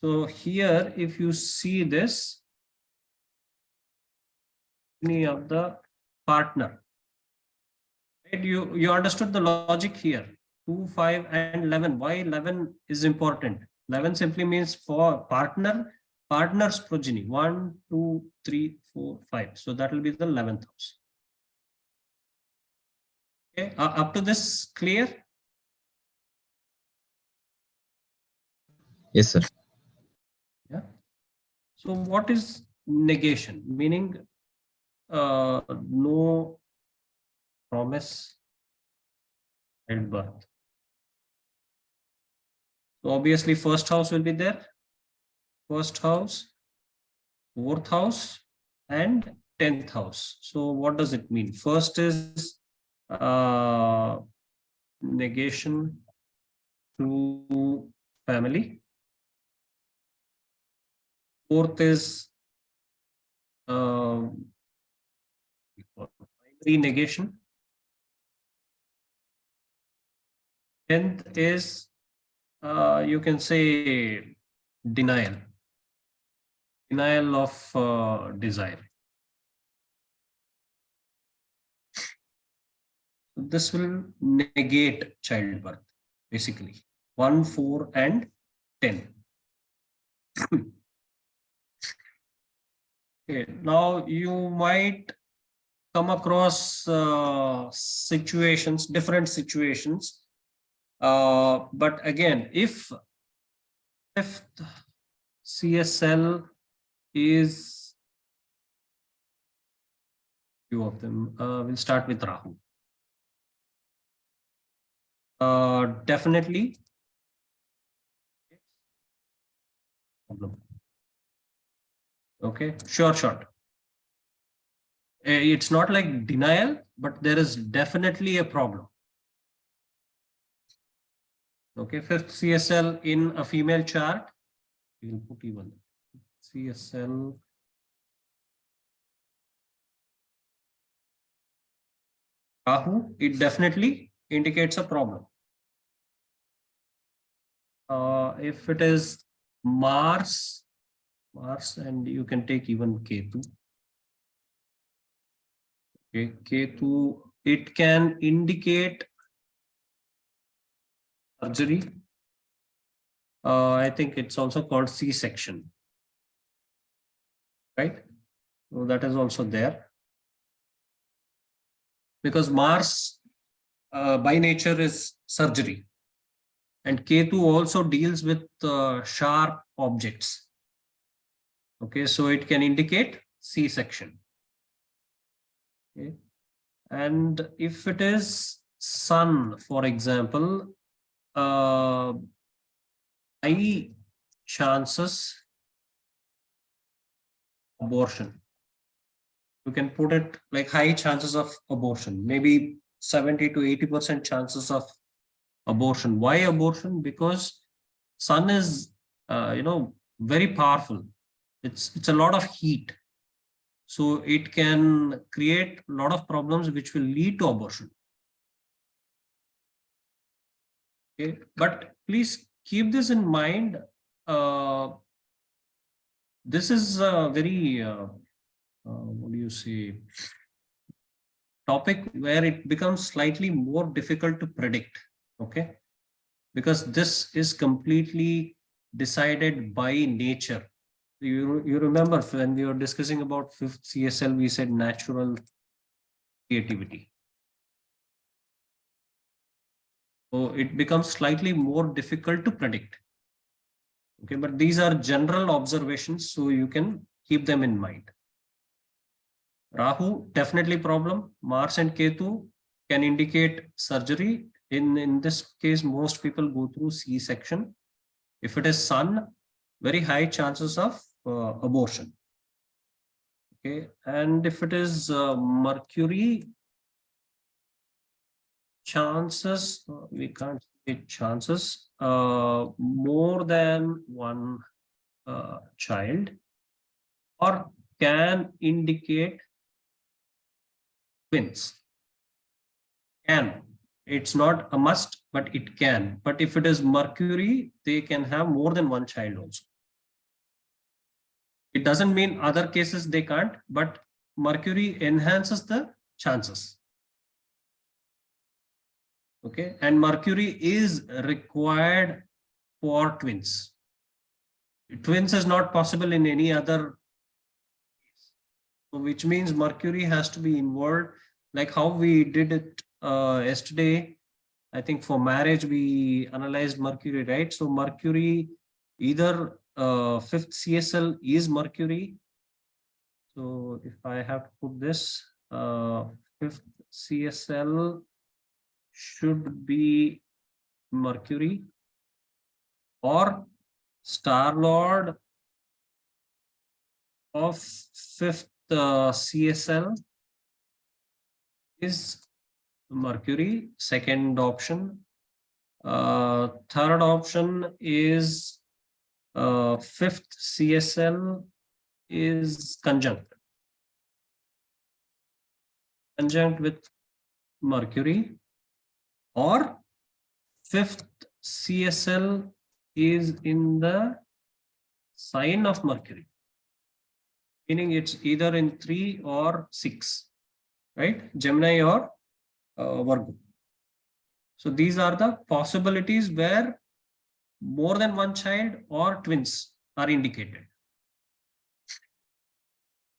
So here, if you see this, any of the partner, right? You understood the logic here. 2, 5, and 11. Why 11 is important? 11 simply means for partner's progeny. 1, 2, 3, 4, 5. So that will be the 11th house. Okay, up to this clear? Yes, sir. Yeah. So what is negation? Meaning no promise childbirth. So obviously first house will be there. First house, fourth house, and 10th house. So what does it mean? First is negation to family. Fourth is primary negation. 10th is you can say denial of desire. This will negate childbirth, basically. 1, 4, and 10. Okay, now you might come across different situations. But again, if CSL is few of them, we'll start with Rahu. Definitely problem. Okay, short. It's not like denial, but there is definitely a problem. Okay, fifth CSL in a female chart, we will put even CSL Rahu, it definitely indicates a problem. If it is Mars, and you can take even Ketu. Okay, Ketu, it can indicate surgery. I think it's also called C-section, right? So that is also there. Because Mars by nature is surgery. And Ketu also deals with sharp objects. Okay, so it can indicate C-section. Okay. And if it is Sun, for example, high chances abortion. You can put it like high chances of abortion, maybe 70 to 80% chances of abortion. Why abortion? Because Sun is, very powerful. It's a lot of heat. So it can create a lot of problems which will lead to abortion. Okay, but please keep this in mind. This is a very, what do you say, topic where it becomes slightly more difficult to predict. Okay, because this is completely decided by nature. You remember when we were discussing about fifth CSL, we said natural creativity. So it becomes slightly more difficult to predict. Okay, but these are general observations, so you can keep them in mind. Rahu, definitely problem. Mars and Ketu can indicate surgery. In this case, most people go through C-section. If it is Sun, very high chances of abortion. Okay, and if it is Mercury, chances, we can't say chances, more than one child, or can indicate twins. Can. It's not a must, but it can. But if it is Mercury, they can have more than one child also. It doesn't mean other cases they can't, but Mercury enhances the chances. Okay, and Mercury is required for twins. Twins is not possible in any other, which means Mercury has to be involved, like how we did it yesterday. I think for marriage we analyzed Mercury, right? So Mercury, either fifth CSL is Mercury. So if I have to put this, fifth CSL should be Mercury, or Star Lord of fifth CSL is Mercury, second option. Third option is fifth CSL is conjunct with Mercury, or fifth CSL is in the sign of Mercury, meaning it's either in 3 or 6, right? Gemini or Virgo. So these are the possibilities where more than one child or twins are indicated.